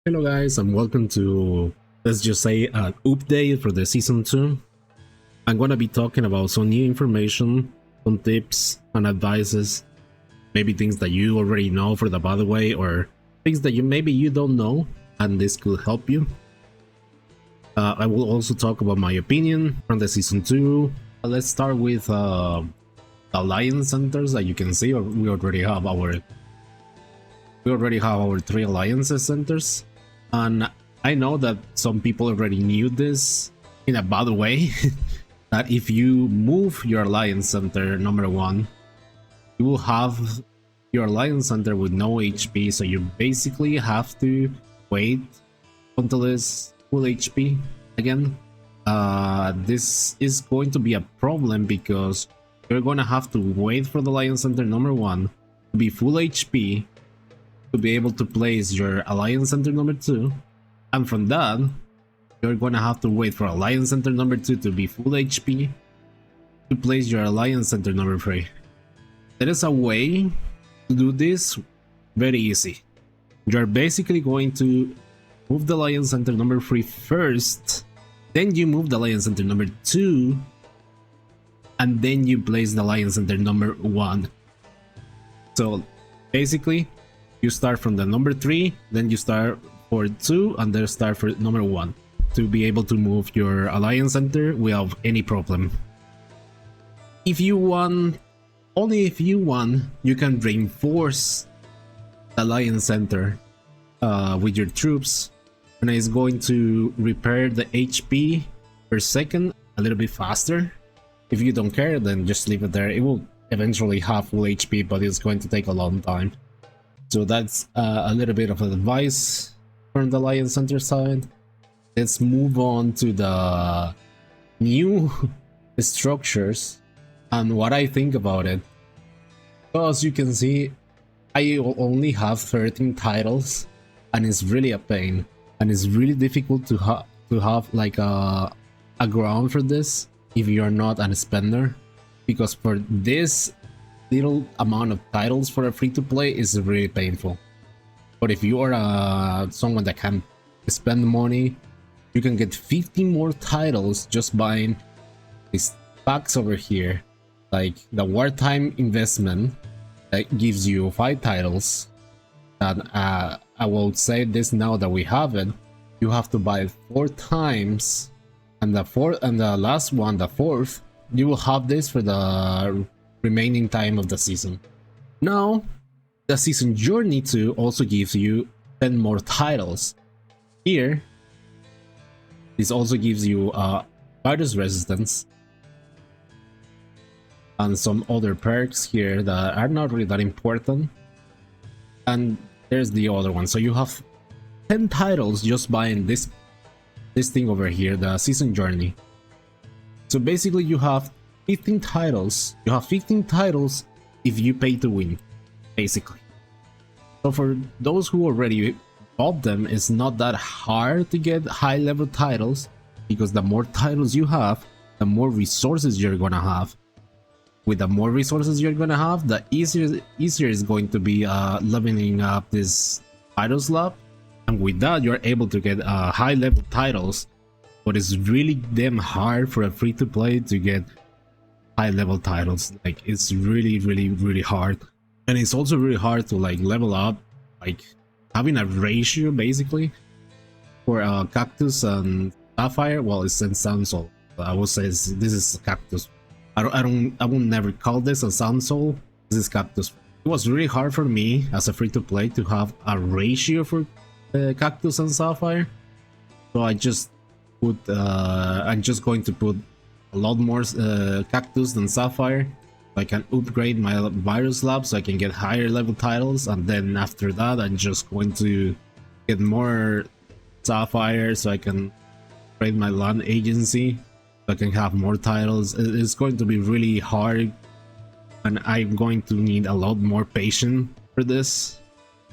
Hello guys and welcome to, let's just say, an update for the season 2. I'm gonna be talking about some new information, some tips and advices, maybe things that you already know for the by the way, or things that maybe you don't know and this could help you. I will also talk about my opinion from the season 2. Let's start with alliance centers. That you can see, we already have our 3 alliances centers. And I know that some people already knew this in a bad way, that if you move your alliance center number 1, you will have your alliance center with no HP, so you basically have to wait until it's full HP again. This is going to be a problem because you're gonna have to wait for the alliance center number 1 to be full HP to be able to place your alliance center number 2, and from that you're gonna have to wait for alliance center number 2 to be full HP to place your alliance center number 3. There is a way to do this very easy. You're basically going to move the alliance center number 3 first, then you move the alliance center number 2, and then you place the alliance center number 1. So basically you start from the number 3, then you start for 2, and then start for number 1 to be able to move your alliance center without any problem. If you want, only if you want, you can reinforce the alliance center with your troops, and it's going to repair the HP per second a little bit faster. If you don't care, then just leave it there. It will eventually have full HP, but it's going to take a long time. So that's a little bit of advice from the alliance center side. Let's move on to the new structures and what I think about it. So as you can see, I only have 13 titles, and it's really a pain, and it's really difficult to have like a ground for this if you're not a spender, because for this little amount of titles for a free-to-play is really painful. But if you are someone that can spend money, you can get 50 more titles just buying these packs over here, like the wartime investment that gives you 5 titles. And I will say this now that we have it, you have to buy 4 times, and the last one, the 4th, you will have this for the remaining time of the season. Now the season journey 2 also gives you 10 more titles. Here this also gives you virus resistance and some other perks here that are not really that important, and there's the other one. So you have 10 titles just buying this thing over here, the season journey. So basically you have 15 titles. You have 15 titles if you pay to win, basically. So for those who already bought them, it's not that hard to get high level titles, because the more titles you have, the more resources you're gonna have. With the more resources you're gonna have, the easier it's going to be leveling up this title slot, and with that you're able to get high level titles. But it's really damn hard for a free-to-play to get high level titles. Like, it's really hard, and it's also really hard to like level up, like having a ratio basically for Cactus and Sapphire. Well, it's in Sun Soul, but I will say this is Cactus. I will never call this a Sun Soul. This is Cactus. It was really hard for me as a free-to-play to have a ratio for Cactus and Sapphire, so I'm just going to put a lot more Cactus than Sapphire, so I can upgrade my virus lab so I can get higher level titles, and then after that I'm just going to get more Sapphire so I can upgrade my land agency so I can have more titles. It's going to be really hard, and I'm going to need a lot more patience for this,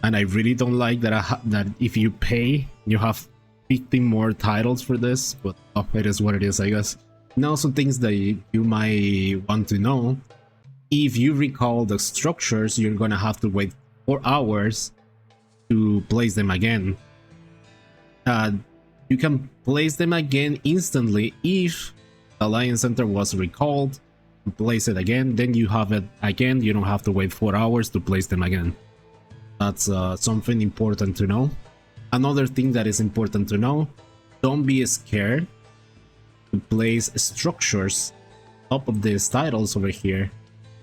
and I really don't like that that if you pay you have 50 more titles for this, but it is what it is, I guess. Now some things that you might want to know. If you recall the structures, you're gonna have to wait 4 hours to place them again. uh, you can place them again instantly if the Alliance Center was recalled. Place it again, then you have it again. You don't have to wait 4 hours to place them again. That's something important to know. Another thing that is important to know: don't be scared to place structures top of these titles over here,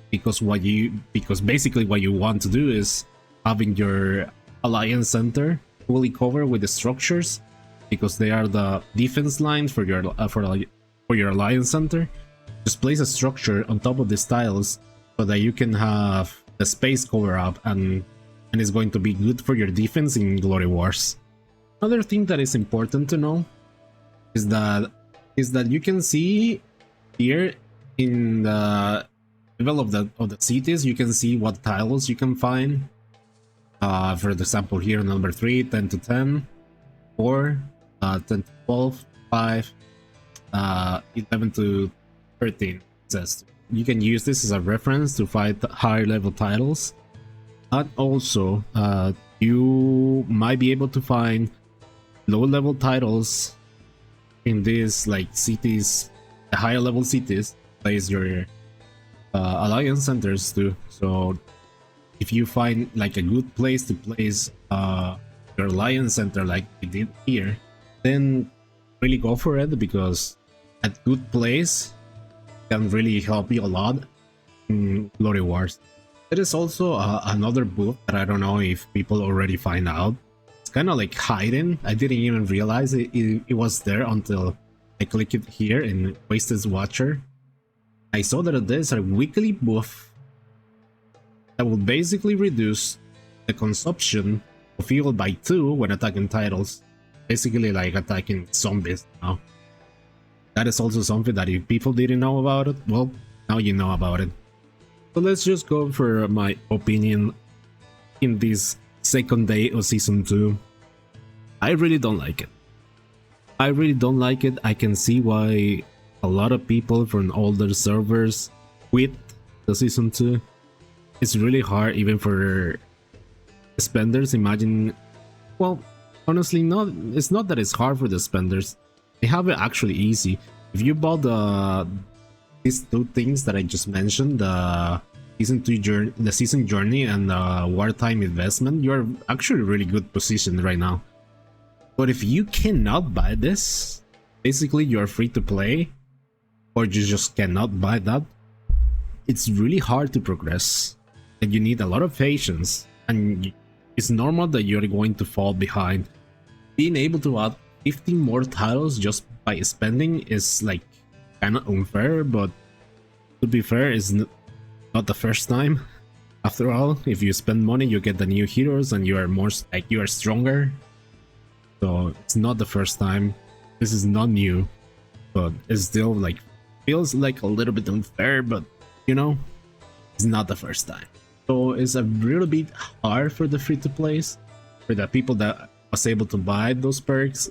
because basically what you want to do is having your Alliance Center fully covered with the structures, because they are the defense line for your Alliance Center. Just place a structure on top of these tiles so that you can have the space cover up, and it's going to be good for your defense in Glory Wars. Another thing that is important to know is that you can see here in the level of the cities, you can see what tiles you can find. For example, here number 3, 10 to 10, 4, 10 to 12, 5, 11 to 13. Says you can use this as a reference to find higher level titles, and also you might be able to find low level titles in these like cities, the higher level cities. Place your Alliance Centers too. So if you find like a good place to place your Alliance Center like we did here, then really go for it, because a good place can really help you a lot in Glory Wars. There is also another book that I don't know if people already find out. It's kind of like hidden. I didn't even realize it was there until I clicked it here in Wasted Watcher. I saw that there's a weekly buff that will basically reduce the consumption of fuel by 2 when attacking titles. Basically like attacking zombies now. That is also something that if people didn't know about it, well, now you know about it. So let's just go for my opinion in this second day of Season 2. I really don't like it. I can see why a lot of people from older servers quit the Season 2. It's really hard even for spenders. Imagine, well, honestly, it's not that it's hard for the spenders. They have it actually easy. If you bought these 2 things that I just mentioned, the season journey and wartime investment, you're actually really good position right now. But if you cannot buy this, basically you're free to play, or you just cannot buy that, it's really hard to progress, and you need a lot of patience, and it's normal that you're going to fall behind. Being able to add 15 more titles just by spending is like kind of unfair, but to be fair, it's not the first time. After all, if you spend money, you get the new heroes and you are stronger. So it's not the first time. This is not new, but it's still like feels like a little bit unfair, but you know, it's not the first time. So it's a little bit hard for the free-to-plays, for the people that was able to buy those perks.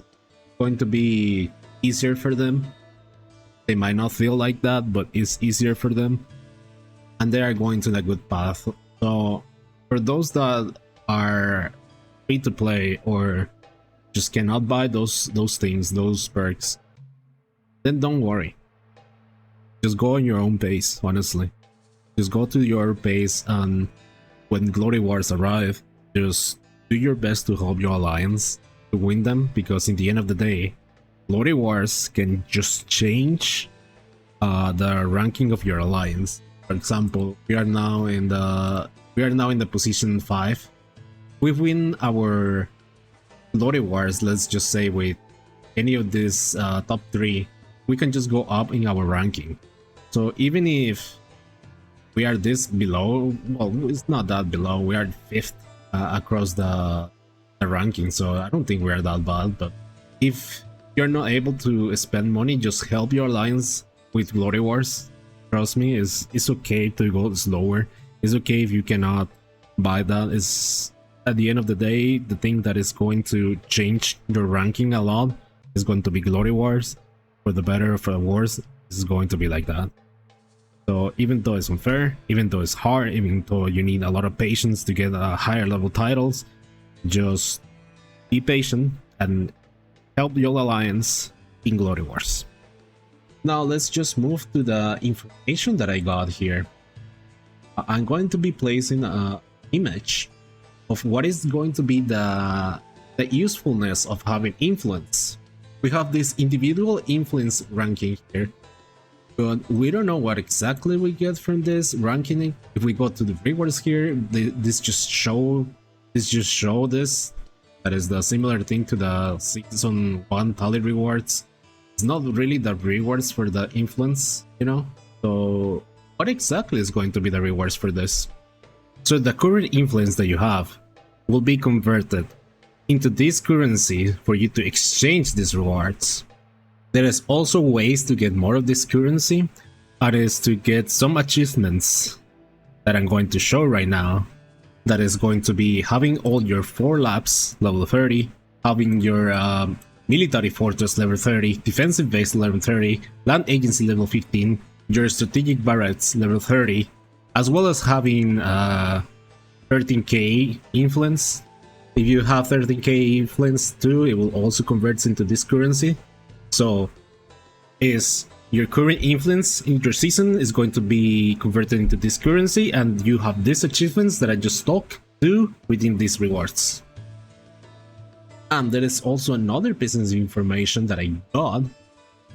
Going to be easier for them. They might not feel like that, but it's easier for them, and they are going to the good path. So for those that are free to play or just cannot buy those things, those perks, then don't worry. Just go on your own pace, honestly. Just go to your pace, and when Glory Wars arrive, just do your best to help your alliance to win them, because in the end of the day, Glory Wars can just change the ranking of your alliance. For example, we are now in the position 5. We win our Glory Wars, let's just say, with any of these top 3, we can just go up in our ranking. So even if we are this below, well, it's not that below, we are 5th across the ranking, so I don't think we are that bad. But if you're not able to spend money, just help your alliance with Glory Wars. Trust me, it's okay to go slower. It's okay if you cannot buy that. It's at the end of the day, the thing that is going to change your ranking a lot is going to be Glory Wars. For the better or for the worse, this is going to be like that. So even though it's unfair, even though it's hard, even though you need a lot of patience to get higher level titles, just be patient, and help your alliance in Glory Wars. Now let's just move to the information that I got here. I'm going to be placing an image of what is going to be the usefulness of having influence. We have this individual influence ranking here, but we don't know what exactly we get from this ranking. If we go to the rewards here, this just show this. That is the similar thing to the season 1 tally rewards. It's not really the rewards for the influence, you know? So what exactly is going to be the rewards for this? So the current influence that you have will be converted into this currency for you to exchange these rewards. There is also ways to get more of this currency. That is to get some achievements that I'm going to show right now. That is going to be having all your 4 labs level 30, having your military fortress level 30, defensive base level 30, land agency level 15, your strategic barracks level 30, as well as having 13k influence. If you have 13k influence too, it will also convert into this currency. So is your current influence in your season is going to be converted into this currency, and you have these achievements that I just talked to within these rewards. And there is also another business information that I got,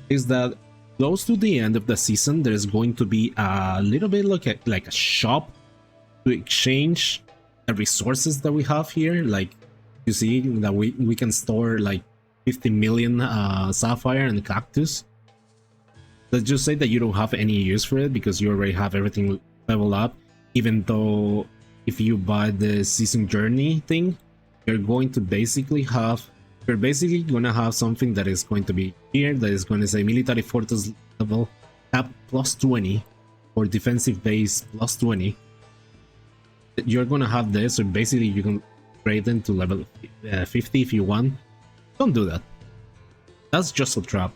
is that close to the end of the season there is going to be a little bit like a shop to exchange the resources that we have here. Like you see that we can store like 50 million sapphire and cactus. Let's just say that you don't have any use for it because you already have everything leveled up. Even though if you buy the season journey thing, you're basically gonna have something that is going to be here, that is going to say military fortress level cap plus 20 or defensive base plus 20. You're gonna have this, so basically you can trade them to level 50 if you want. Don't do that. That's just a trap.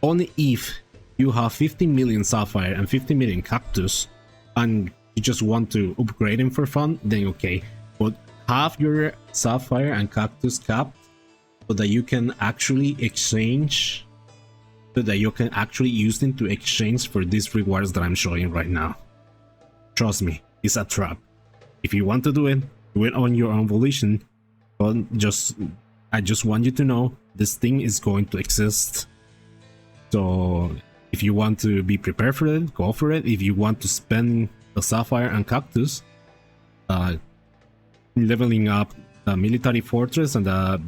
Only if you have 50 million sapphire and 50 million cactus and you just want to upgrade them for fun, then okay. But have your sapphire and cactus capped so that you can actually exchange, so that you can actually use them to exchange for these rewards that I'm showing right now. Trust me, it's a trap. If you want to do it on your own volition, but I just want you to know this thing is going to exist. So if you want to be prepared for it, go for it. If you want to spend the sapphire and cactus leveling up the military fortress and the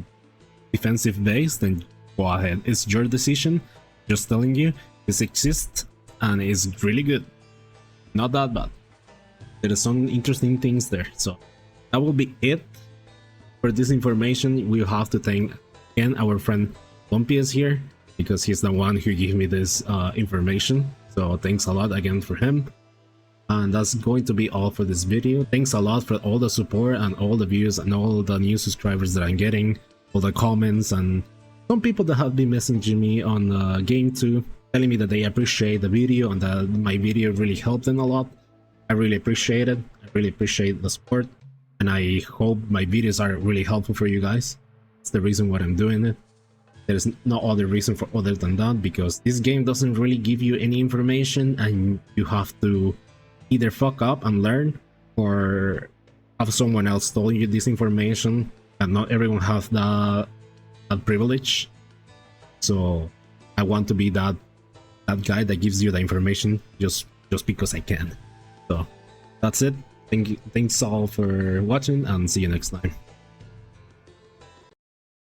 defensive base, then go ahead. It's your decision. Just telling you, this exists and it's really good. Not that bad. There are some interesting things there. So that will be it for this information. We have to thank again our friend Lumpius here, because he's the one who gave me this information. So thanks a lot again for him. And that's going to be all for this video. Thanks a lot for all the support and all the views and all the new subscribers that I'm getting, all the comments, and some people that have been messaging me on Game 2 telling me that they appreciate the video and that my video really helped them a lot. I really appreciate it. I really appreciate the support, and I hope my videos are really helpful for you guys. It's the reason why I'm doing it. There's no other reason for other than that, because this game doesn't really give you any information and you have to either fuck up and learn or have someone else tell you this information, and not everyone has that privilege. So I want to be that guy that gives you the information just because I can. So that's it. Thanks all for watching, and see you next time.